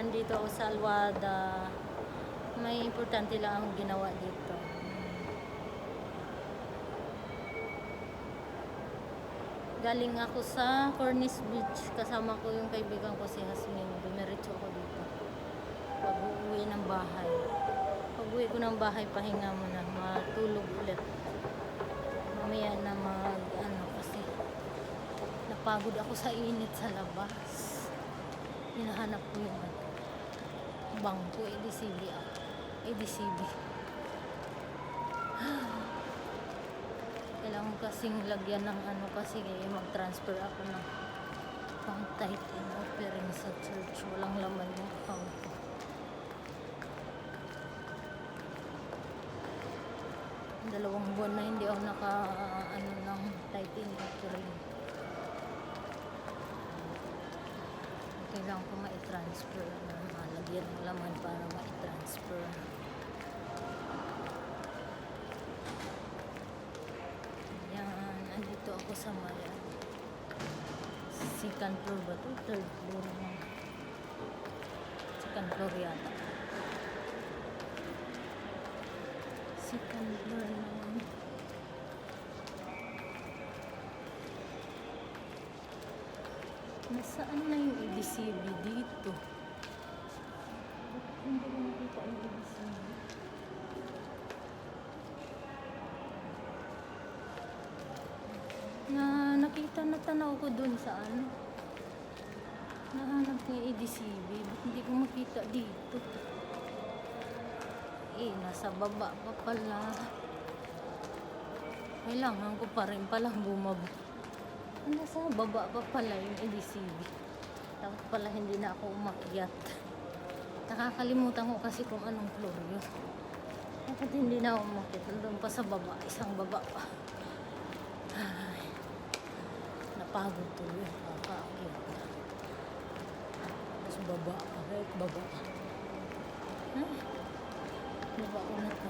nandito ako sa Alwada. May importante lang akong ginawa dito. Galing ako sa Cornice Beach. Kasama ko yung kaibigan ko si Hasmin. Dumiretso ako dito. Pag-uwi ng bahay. Pag-uwi ko ng bahay, pahinga muna. Matulog ulit. Mamaya na kasi napagod ako sa init sa labas. Hinahanap ko yung bangko, ADCB ako. ADCB. Kailangan kasing lagyan ng kasi mag-transfer ako ng pang tithe and offering sa church. Walang laman yung account ko. Dalawang buwan na hindi ako ng tithe and offering. Kailangan ko ma-transfer na lagyan ng laman para ma-transfer. Yan, andito ako sa Maya. Second floor ba ito? Third floor na. Second floor yata. Second floor na. Nasaan na yung ABCB dito? Hindi ko nakita yung ABCB. Nakita na tanaw ko dun sa nahanap ko yung ABCB. Ba't hindi ko makita dito? Nasa baba pa pala. Kailangan ko pa rin palang bumaba. Nasa baba pa pala yung ABCB. Tapos pala hindi na ako umakyat. Nakakalimutan ko kasi kung anong floor yun. Dapat hindi na ako umakyat. Nandun pa sa baba. Isang baba pa. Ay, napagod tuloy. Nakakaakyat. Tapos baba. Right, baba. Baba ko na to.